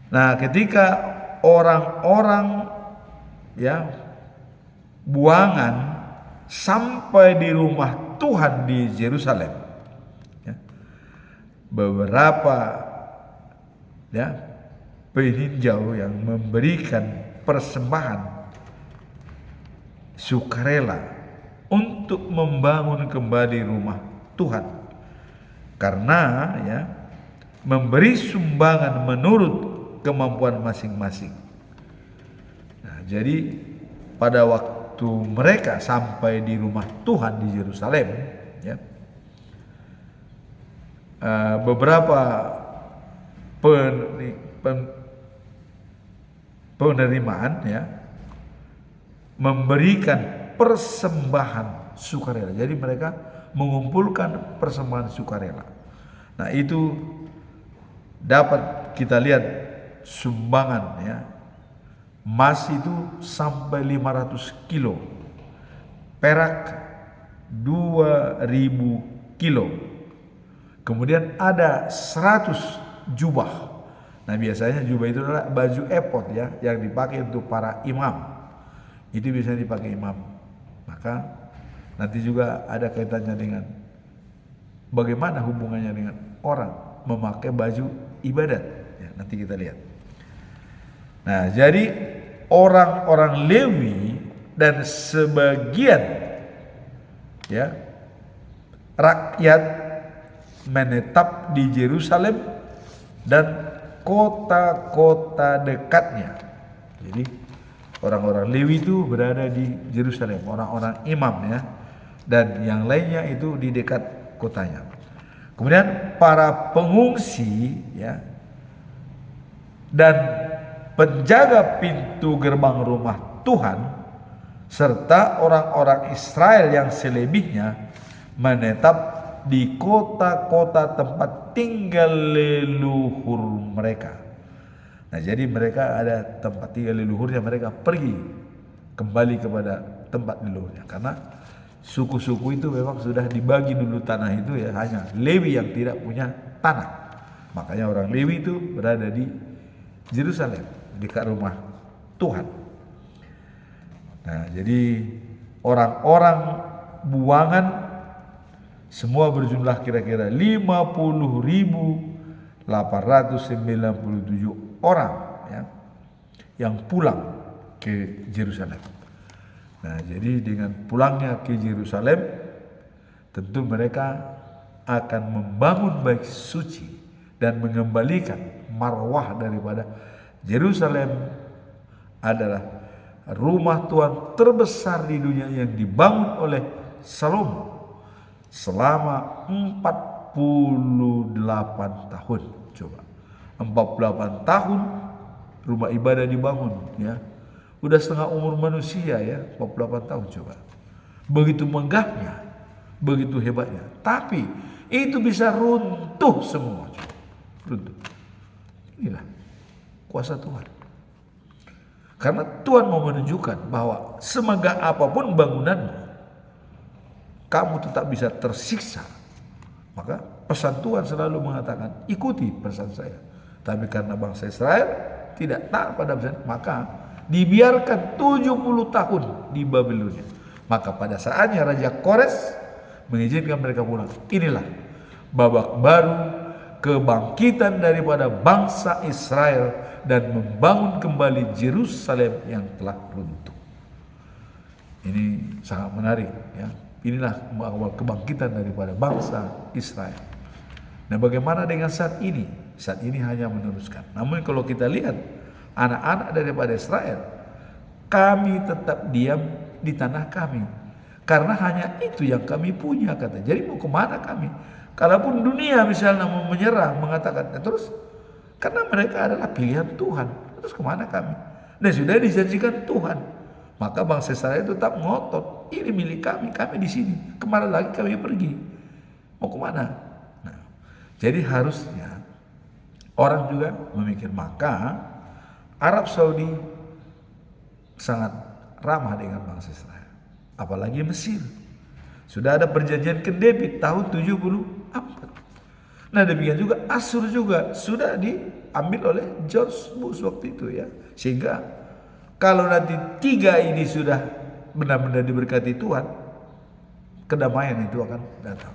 Nah, ketika orang-orang buangan sampai di rumah Tuhan di Yerusalem, beberapa peninjau yang memberikan persembahan sukarela untuk membangun kembali rumah Tuhan, karena memberi sumbangan menurut kemampuan masing-masing. Nah, jadi pada waktu mereka sampai di rumah Tuhan di Yerusalem, beberapa penerimaan memberikan persembahan sukarela. Jadi mereka mengumpulkan persembahan sukarela. Nah, itu dapat kita lihat sumbangan emas itu sampai 500 kilo, perak 2.000 kilo, kemudian ada 100 jubah. Nah, biasanya jubah itu adalah baju efod yang dipakai untuk para imam. Itu biasanya dipakai imam. Maka nanti juga ada kaitannya dengan bagaimana hubungannya dengan orang memakai baju ibadat. Nanti kita lihat. Nah, jadi orang-orang Lewi dan sebagian rakyat menetap di Yerusalem dan kota-kota dekatnya. Jadi orang-orang Lewi itu berada di Yerusalem, orang-orang imam dan yang lainnya itu di dekat kotanya. Kemudian para pengungsi ya dan penjaga pintu gerbang rumah Tuhan serta orang-orang Israel yang selebihnya menetap di kota-kota tempat tinggal leluhur mereka. Nah, jadi mereka ada tempat tinggal leluhurnya, mereka pergi kembali kepada tempat leluhurnya karena suku-suku itu memang sudah dibagi dulu tanah itu ya, hanya Lewi yang tidak punya tanah. Makanya orang Lewi itu berada di Yerusalem dekat rumah Tuhan. Nah, jadi orang-orang buangan semua berjumlah kira-kira 50.897 orang ya, yang pulang ke Yerusalem. Nah, jadi dengan pulangnya ke Yerusalem, tentu mereka akan membangun bait suci dan mengembalikan marwah daripada Yerusalem adalah rumah Tuhan terbesar di dunia yang dibangun oleh Salomo selama 48 tahun. Coba 48 tahun rumah ibadah dibangun ya. Udah setengah umur manusia ya, 48 tahun coba. Begitu megahnya, begitu hebatnya. Tapi itu bisa runtuh semua. Runtuh. Inilah kuasa Tuhan. Karena Tuhan mau menunjukkan bahwa semegah apapun bangunanmu, kamu tetap bisa tersiksa. Maka pesan Tuhan selalu mengatakan, ikuti pesan saya. Tapi karena bangsa Israel tidak taat pada pesan, maka dibiarkan 70 tahun di Babilonia. Maka pada saatnya Raja Kores mengizinkan mereka pulang. Inilah babak baru kebangkitan daripada bangsa Israel dan membangun kembali Yerusalem yang telah runtuh. Ini sangat menarik ya. Inilah awal kebangkitan daripada bangsa Israel. Nah, bagaimana dengan saat ini? Saat ini hanya meneruskan. Namun kalau kita lihat anak-anak daripada Israel, kami tetap diam di tanah kami karena hanya itu yang kami punya, kata. Jadi mau kemana kami? Kalaupun dunia misalnya mau menyerah, mengatakan terus, karena mereka adalah pilihan Tuhan, terus kemana kami? Dan sudah dijanjikan Tuhan, maka bangsa Israel tetap ngotot, ini milik kami, kami di sini. Kemana lagi kami pergi? Mau kemana? Nah, jadi harusnya orang juga memikir, maka Arab Saudi sangat ramah dengan bangsa Israel, apalagi Mesir. Sudah ada perjanjian Camp David tahun 74. Nah, demikian juga Asyur juga sudah diambil oleh George Bush waktu itu ya. Sehingga kalau nanti tiga ini sudah benar-benar diberkati Tuhan, kedamaian itu akan datang.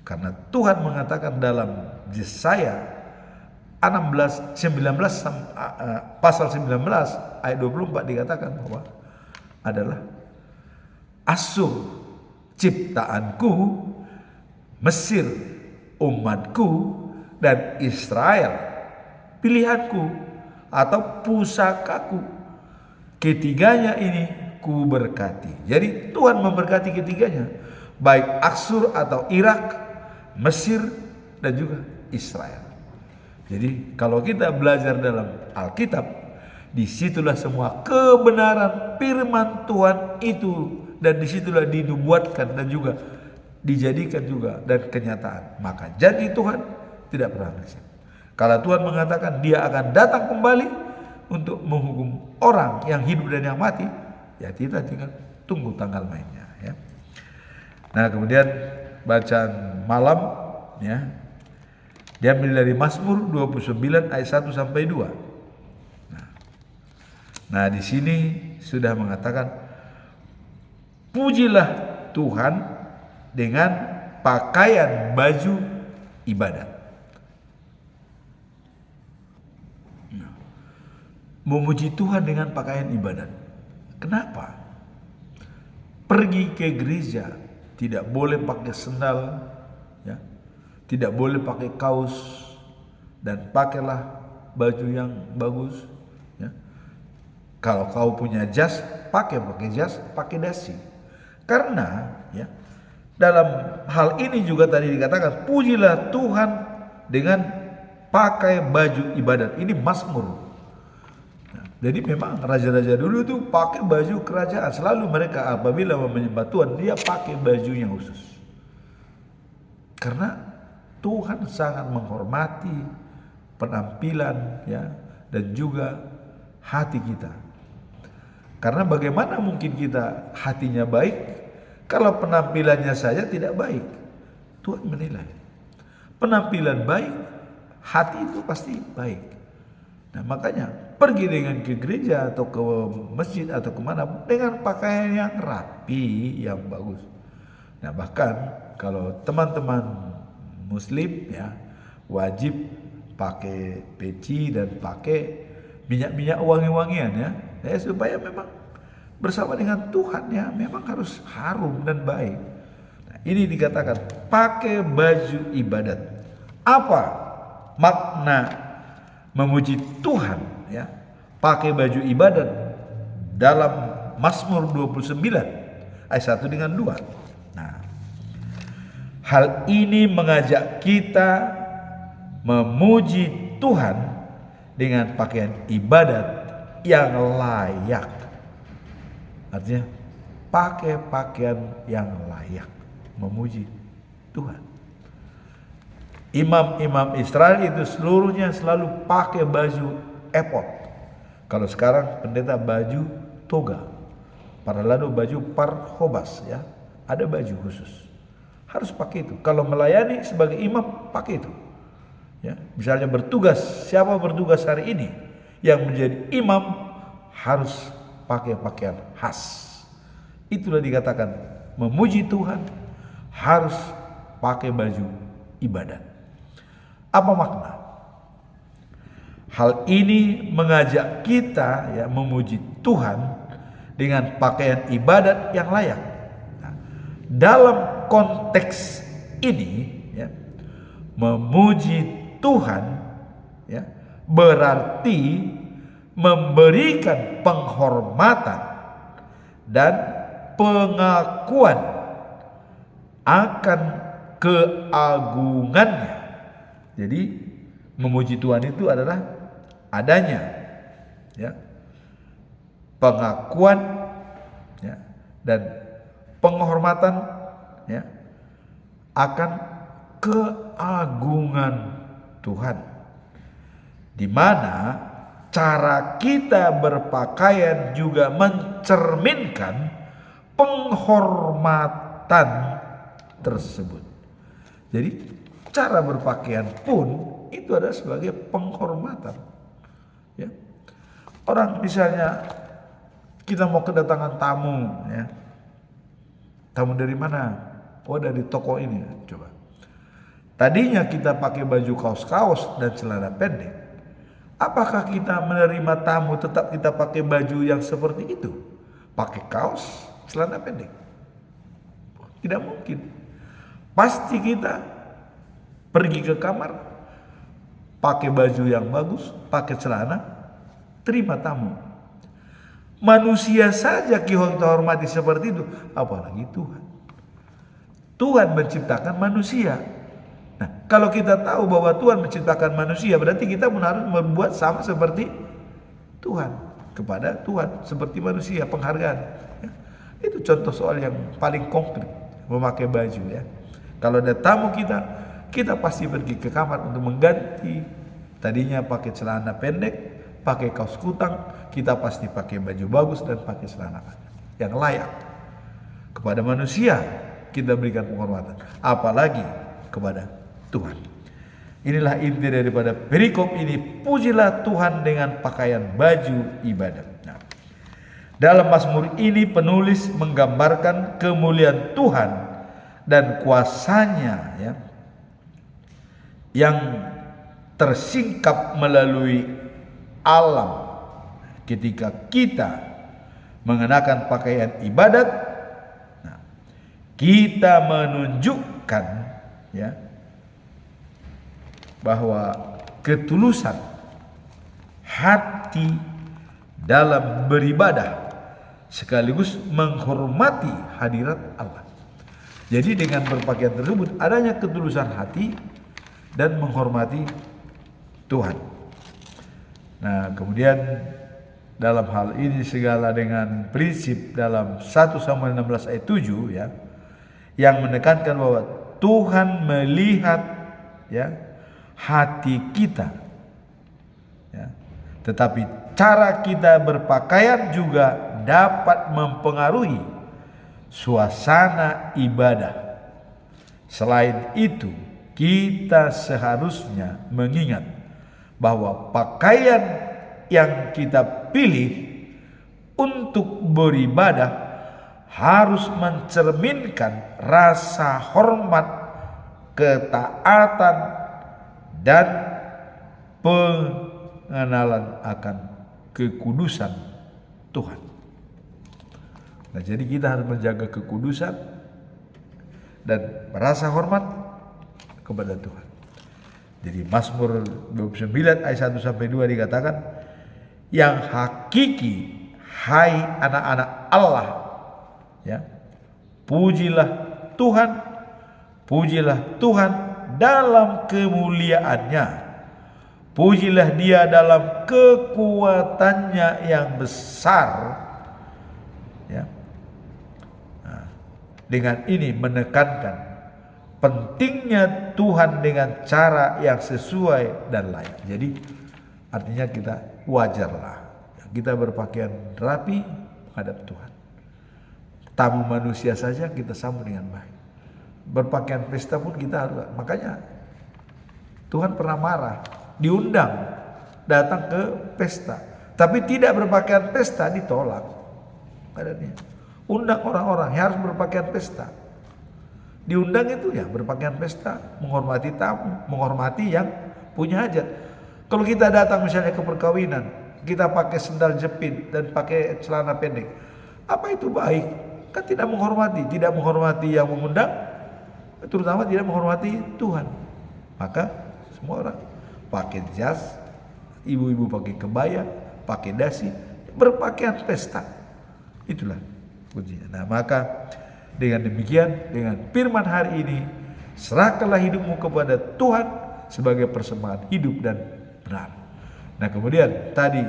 Karena Tuhan mengatakan dalam Yesaya 19 pasal 19 ayat 24 dikatakan bahwa adalah Asyur ciptaanku, Mesir umatku, dan Israel pilihanku atau pusakaku. Ketiganya ini ku berkati. Jadi Tuhan memberkati ketiganya, baik Asyur atau Irak, Mesir, dan juga Israel. Jadi kalau kita belajar dalam Alkitab, disitulah semua kebenaran firman Tuhan itu, dan disitulah dinubuatkan dan juga dijadikan juga dan kenyataan. Maka janji Tuhan tidak pernah meleset. Kalau Tuhan mengatakan dia akan datang kembali untuk menghukum orang yang hidup dan yang mati, ya kita tinggal tunggu tanggal mainnya ya. Nah, kemudian bacaan malam ya, diambil dari Mazmur 29 ayat 1 sampai 2. Nah, di sini sudah mengatakan, pujilah Tuhan dengan pakaian baju ibadat. Memuji Tuhan dengan pakaian ibadat. Kenapa? Pergi ke gereja tidak boleh pakai sendal, ya, tidak boleh pakai kaos, dan pakailah baju yang bagus. Ya. Kalau kau punya jas, pakai jas, pakai dasi. Karena ya, dalam hal ini juga tadi dikatakan, pujilah Tuhan dengan pakai baju ibadat. Ini Mazmur. Jadi memang raja-raja dulu tuh pakai baju kerajaan. Selalu mereka apabila menyembah Tuhan, dia pakai bajunya khusus. Karena Tuhan sangat menghormati penampilan ya, dan juga hati kita. Karena bagaimana mungkin kita hatinya baik kalau penampilannya saja tidak baik? Tuhan menilai. Penampilan baik, hati itu pasti baik. Nah makanya pergi dengan ke gereja atau ke masjid atau kemana dengan pakaian yang rapi, yang bagus. Nah bahkan kalau teman-teman Muslim ya wajib pakai peci dan pakai minyak-minyak wangi-wangian ya, supaya memang bersama dengan Tuhan ya memang harus harum dan baik. Nah, ini dikatakan pakai baju ibadat. Apa makna memuji Tuhan ya? Pakai baju ibadat dalam Mazmur 29 ayat 1 dengan 2. Nah, hal ini mengajak kita memuji Tuhan dengan pakaian ibadat yang layak. Artinya pakai pakaian yang layak memuji Tuhan. Imam-imam Israel itu seluruhnya selalu pakai baju efod. Kalau sekarang pendeta baju toga. Para lalu baju parhobas ya. Ada baju khusus. Harus pakai itu. Kalau melayani sebagai imam pakai itu. Ya, misalnya bertugas, siapa bertugas hari ini yang menjadi imam harus pakai pakaian khas. Itulah dikatakan memuji Tuhan harus pakai baju ibadat. Apa makna? Hal ini mengajak kita ya memuji Tuhan dengan pakaian ibadat yang layak. Nah, dalam konteks ini ya, memuji Tuhan ya berarti memberikan penghormatan dan pengakuan akan keagungannya. Jadi memuji Tuhan itu adalah adanya ya pengakuan ya dan penghormatan ya akan keagungan Tuhan, di mana cara kita berpakaian juga mencerminkan penghormatan tersebut. Jadi cara berpakaian pun itu adalah sebagai penghormatan. Ya. Orang misalnya kita mau kedatangan tamu, ya. Tamu dari mana? Oh dari toko ini. Coba. Tadinya kita pakai baju kaos-kaos dan celana pendek. Apakah kita menerima tamu tetap kita pakai baju yang seperti itu? Pakai kaos, celana pendek? Tidak mungkin. Pasti kita pergi ke kamar, pakai baju yang bagus, pakai celana, terima tamu. Manusia saja kita hormati seperti itu, apalagi Tuhan. Tuhan menciptakan manusia. Nah, kalau kita tahu bahwa Tuhan menciptakan manusia, berarti kita pun harus membuat sama seperti Tuhan, kepada Tuhan, seperti manusia, penghargaan. Ya. Itu contoh soal yang paling konkret, memakai baju ya. Kalau ada tamu kita pasti pergi ke kamar untuk mengganti. Tadinya pakai celana pendek, pakai kaos kutang, kita pasti pakai baju bagus dan pakai celana yang layak. Kepada manusia kita berikan penghormatan, apalagi kepada Tuhan. Inilah inti daripada perikop ini. Pujilah Tuhan dengan pakaian baju ibadat. Nah, dalam Mazmur ini penulis menggambarkan kemuliaan Tuhan dan kuasanya ya, yang tersingkap melalui alam ketika kita mengenakan pakaian ibadat. Nah, kita menunjukkan ya bahwa ketulusan hati dalam beribadah sekaligus menghormati hadirat Allah. Jadi dengan berpakaian tersebut adanya ketulusan hati dan menghormati Tuhan. Nah, kemudian dalam hal ini segala dengan prinsip dalam 1 Samuel 16 ayat 7 ya, yang menekankan bahwa Tuhan melihat ya hati kita ya. Tetapi cara kita berpakaian juga dapat mempengaruhi suasana ibadah. Selain itu, kita seharusnya mengingat bahwa pakaian yang kita pilih untuk beribadah harus mencerminkan rasa hormat, ketaatan, dan pengenalan akan kekudusan Tuhan. Nah, jadi kita harus menjaga kekudusan dan merasa hormat kepada Tuhan. Jadi Mazmur 29 ayat 1 sampai 2 dikatakan, yang hakiki hai anak-anak Allah ya, pujilah Tuhan dalam kemuliaannya, pujilah Dia dalam kekuatannya yang besar ya. Nah, dengan ini menekankan pentingnya Tuhan dengan cara yang sesuai dan layak. Jadi artinya kita wajarlah kita berpakaian rapi menghadap Tuhan. Tamu manusia saja kita sambut dengan baik. Berpakaian pesta pun kita harus. Makanya Tuhan pernah marah, diundang datang ke pesta, tapi tidak berpakaian pesta ditolak. Adanya undang orang-orang yang harus berpakaian pesta. Diundang itu ya berpakaian pesta, menghormati tamu, menghormati yang punya hajat. Kalau kita datang misalnya ke perkawinan, kita pakai sendal jepit dan pakai celana pendek, apa itu baik? Kan tidak menghormati yang mengundang, terutama tidak menghormati Tuhan. Maka semua orang pakai jas, ibu-ibu pakai kebaya, pakai dasi, berpakaian pesta. Itulah kuncinya. Nah, maka dengan demikian, dengan firman hari ini, serahkanlah hidupmu kepada Tuhan sebagai persembahan hidup dan benar. Nah, kemudian tadi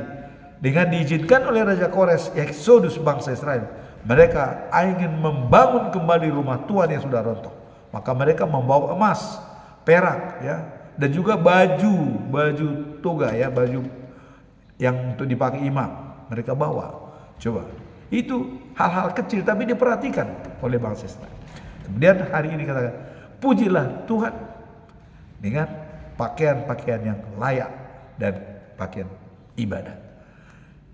dengan diizinkan oleh Raja Kores Eksodus bangsa Israel, mereka ingin membangun kembali rumah Tuhan yang sudah rontok. Maka mereka membawa emas, perak ya, dan juga baju toga ya, baju yang untuk dipakai imam. Mereka bawa. Coba. Itu hal-hal kecil tapi diperhatikan oleh bangsa Israel. Kemudian hari ini katakan, pujilah Tuhan dengan pakaian-pakaian yang layak dan pakaian ibadah.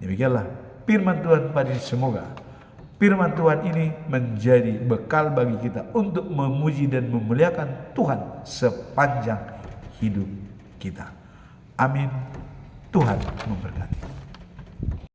Demikianlah firman Tuhan pada ini. Semoga firman Tuhan ini menjadi bekal bagi kita untuk memuji dan memuliakan Tuhan sepanjang hidup kita. Amin. Tuhan memberkati.